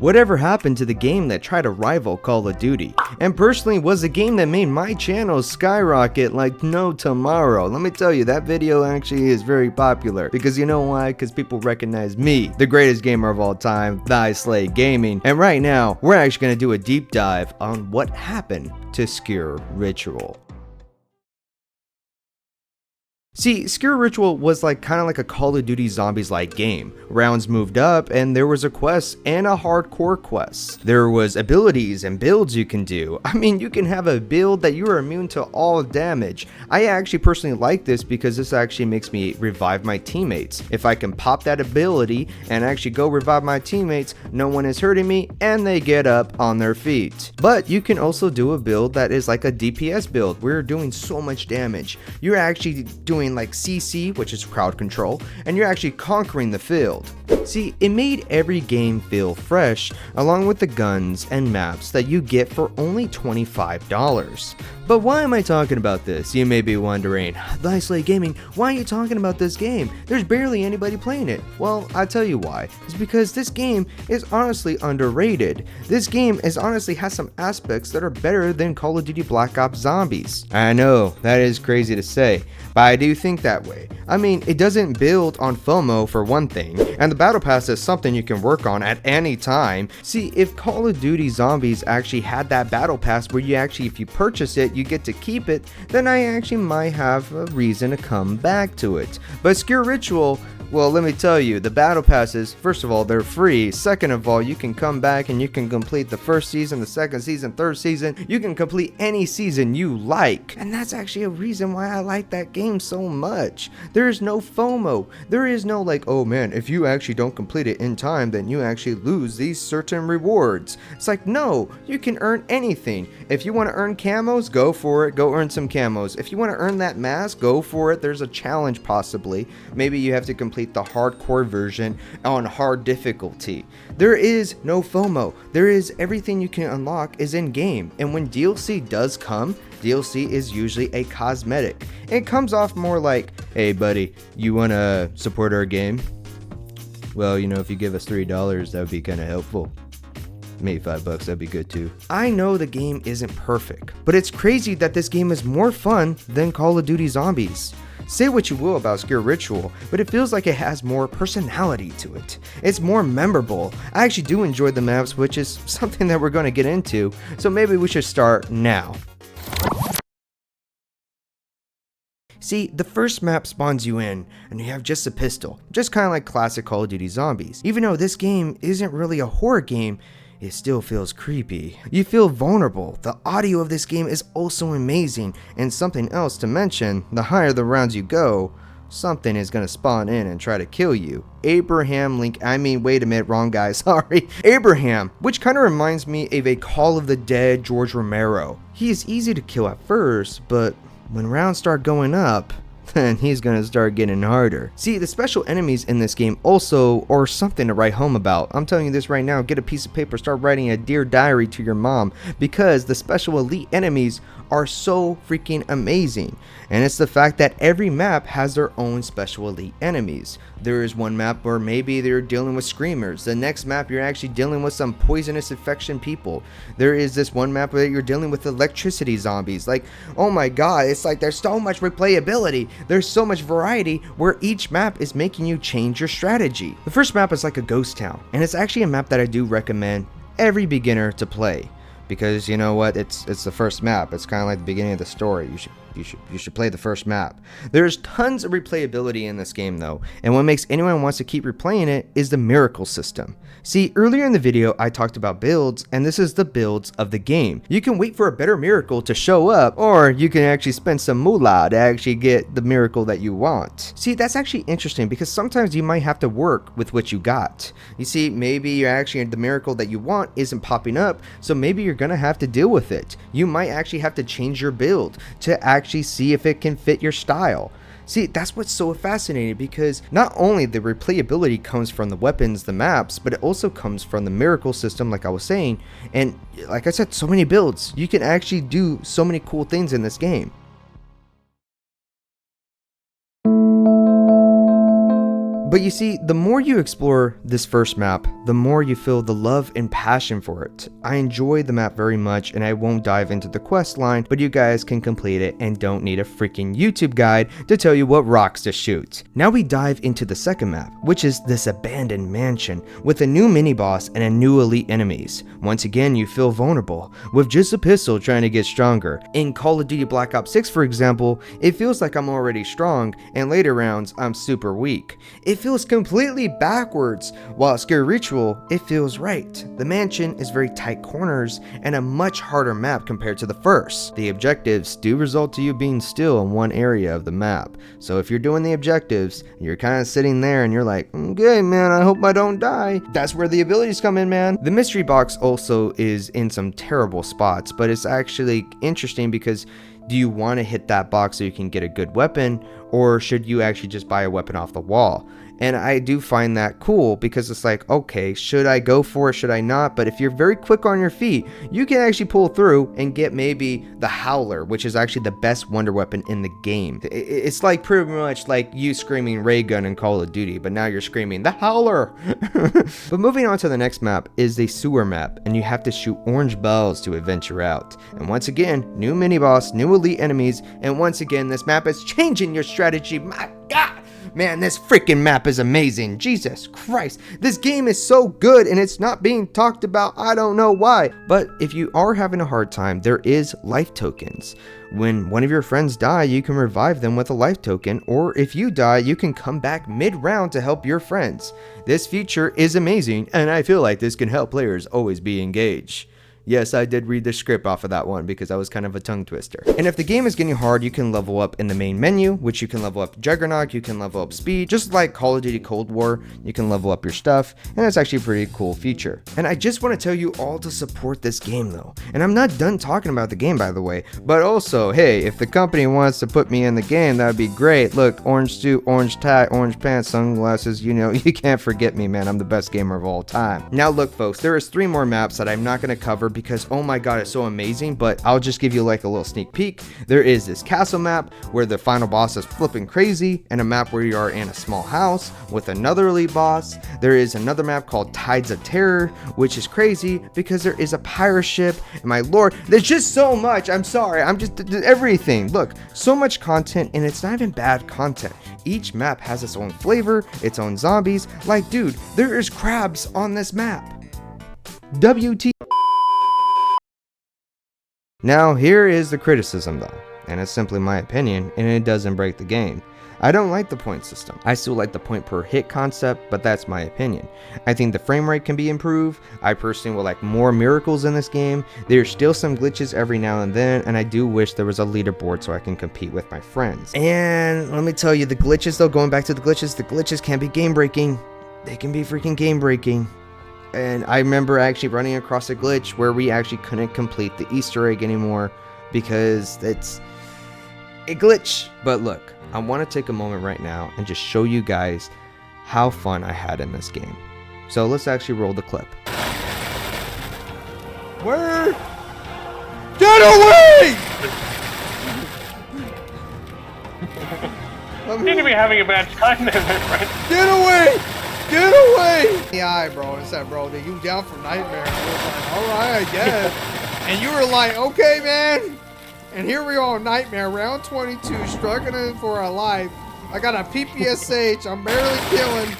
Whatever happened to the game that tried to rival Call of Duty, and personally was the game that made my channel skyrocket like no tomorrow. Let me tell you, that video actually is very popular, because you know why? Because people recognize me, the greatest gamer of all time, Thy Slay Gaming, and right now, we're actually going to do a deep dive on what happened to Sker Ritual. See, Sker Ritual was kind of like a Call of Duty Zombies like game. Rounds moved up and there was a quest and a hardcore quest. There was abilities and builds you can do. I mean, you can have a build that you are immune to all damage. I actually personally like this because this actually makes me revive my teammates. If I can pop that ability and actually go revive my teammates, no one is hurting me and they get up on their feet. But you can also do a build that is like a DPS build. We're doing so much damage. You're actually doing like CC, which is crowd control, and you're actually conquering the field. See, it made every game feel fresh, along with the guns and maps that you get for only $25. But why am I talking about this? You may be wondering, Thy Slay Gaming, why are you talking about this game? There's barely anybody playing it. Well, I'll tell you why. It's because this game is honestly underrated. This game honestly has some aspects that are better than Call of Duty Black Ops Zombies. I know, that is crazy to say, but I do think that way. I mean, it doesn't build on FOMO for one thing, and the Battle Pass is something you can work on at any time. See, if Call of Duty Zombies actually had that Battle Pass where you actually, if you purchase it, you get to keep it, then I actually might have a reason to come back to it. But Sker Ritual, well, let me tell you, the battle passes, first of all, they're free. Second of all, you can come back and you can complete the first season, the second season, third season. You can complete any season you like. And that's actually a reason why I like that game so much. There is no FOMO. There is no oh man, if you actually don't complete it in time, then you actually lose these certain rewards. It's like, no, you can earn anything. If you want to earn camos, go for it. Go earn some camos. If you want to earn that mask, go for it. There's a challenge possibly. Maybe you have to complete the hardcore version on hard difficulty. There is no FOMO. There is everything you can unlock is in game, and when DLC does come, DLC is usually a cosmetic. It comes off more like, hey buddy, you wanna support our game? Well, you know, if you give us $3, that would be kind of helpful. Maybe $5, that'd be good too. I know the game isn't perfect, but it's crazy that this game is more fun than Call of Duty Zombies. Say what you will about Sker Ritual, but it feels like it has more personality to it. It's more memorable. I actually do enjoy the maps, which is something that we're going to get into, so maybe we should start now. See, the first map spawns you in, and you have just a pistol, just kind of like classic Call of Duty Zombies. Even though this game isn't really a horror game, it still feels creepy. You feel vulnerable. The audio of this game is also amazing, and something else to mention, the higher the rounds you go, something is gonna spawn in and try to kill you. Abraham wait a minute, wrong guy, sorry. Abraham, which kind of reminds me of a Call of the Dead George Romero. He is easy to kill at first, but when rounds start going up, then he's gonna start getting harder. See, the special enemies in this game also are something to write home about. I'm telling you this right now, get a piece of paper, start writing a dear diary to your mom, because the special elite enemies are so freaking amazing. And it's the fact that every map has their own special elite enemies. There is one map where maybe they're dealing with screamers. The next map you're actually dealing with some poisonous infection people. There is this one map where you're dealing with electricity zombies. Like, oh my god, it's like there's so much replayability. There's so much variety where each map is making you change your strategy. The first map is like a ghost town, and it's actually a map that I do recommend every beginner to play. Because you know what, it's the first map. It's kind of like the beginning of the story. You should play the first map. There's tons of replayability in this game though, and what makes anyone wants to keep replaying it is the miracle system. See, earlier in the video I talked about builds, and this is the builds of the game. You can wait for a better miracle to show up, or you can actually spend some moolah to actually get the miracle that you want. See, that's actually interesting because sometimes you might have to work with what you got. You see, maybe you're actually the miracle that you want isn't popping up, so maybe you're gonna have to deal with it. You might actually have to change your build to actually see if it can fit your style. See, that's what's so fascinating, because not only the replayability comes from the weapons, the maps, but it also comes from the miracle system, like I was saying. And like I said, so many builds. You can actually do so many cool things in this game. But you see, the more you explore this first map, the more you feel the love and passion for it. I enjoy the map very much, and I won't dive into the quest line, but you guys can complete it and don't need a freaking YouTube guide to tell you what rocks to shoot. Now we dive into the second map, which is this abandoned mansion with a new mini-boss and a new elite enemies. Once again, you feel vulnerable, with just a pistol trying to get stronger. In Call of Duty Black Ops 6, for example, it feels like I'm already strong, and later rounds, I'm super weak. It feels completely backwards, while Sker Ritual, it feels right. The mansion is very tight corners and a much harder map compared to the first. The objectives do result to you being still in one area of the map. So if you're doing the objectives, you're kind of sitting there and you're like, okay man, I hope I don't die. That's where the abilities come in, man. The mystery box also is in some terrible spots, but it's actually interesting because do you want to hit that box so you can get a good weapon, or should you actually just buy a weapon off the wall? And I do find that cool because it's like, okay, should I go for it? Should I not? But if you're very quick on your feet, you can actually pull through and get maybe the Howler, which is actually the best wonder weapon in the game. It's like pretty much like you screaming ray gun in Call of Duty, but now you're screaming the Howler. But moving on to the next map is a sewer map, and you have to shoot orange bells to adventure out. And once again, new mini boss, new elite enemies, and once again, this map is changing your strategy. My God! Man, this freaking map is amazing. Jesus Christ. This game is so good and it's not being talked about. I don't know why. But if you are having a hard time, there is life tokens. When one of your friends die, you can revive them with a life token, or if you die, you can come back mid-round to help your friends. This feature is amazing, and I feel like this can help players always be engaged. Yes, I did read the script off of that one because that was kind of a tongue twister. And if the game is getting hard, you can level up in the main menu, which you can level up Juggernaut, you can level up speed, just like Call of Duty Cold War, you can level up your stuff, and it's actually a pretty cool feature. And I just want to tell you all to support this game though. And I'm not done talking about the game, by the way, but also, hey, if the company wants to put me in the game, that'd be great. Look, orange suit, orange tie, orange pants, sunglasses, you know, you can't forget me, man. I'm the best gamer of all time. Now look, folks, there is 3 more maps that I'm not going to cover because, oh my god, it's so amazing, but I'll just give you like a little sneak peek. There is this castle map where the final boss is flipping crazy, and a map where you are in a small house with another elite boss. There is another map called Tides of Terror, which is crazy because there is a pirate ship, and my lord, there's just so much. I'm sorry, I'm just everything. Look, so much content, and it's not even bad content. Each map has its own flavor, its own zombies. Like, dude, there is crabs on this map. WT. Now, here is the criticism though, and it's simply my opinion, and it doesn't break the game. I don't like the point system. I still like the point per hit concept, but that's my opinion. I think the frame rate can be improved. I personally would like more miracles in this game. There's still some glitches every now and then, and I do wish there was a leaderboard so I can compete with my friends. And let me tell you, the glitches though, going back to the glitches can be game breaking. They can be freaking game breaking. And I remember actually running across a glitch where we actually couldn't complete the Easter egg anymore because it's a glitch. But look, I want to take a moment right now and just show you guys how fun I had in this game. So let's actually roll the clip. Where? Get away! You seem to be having a bad time there, my friend. Get away! Get away! Yeah, bro, I said, bro, you down for Nightmare? I was like, alright, I guess. And you were like, okay, man. And here we are, Nightmare, round 22, struggling for our life. I got a PPSH, I'm barely killing.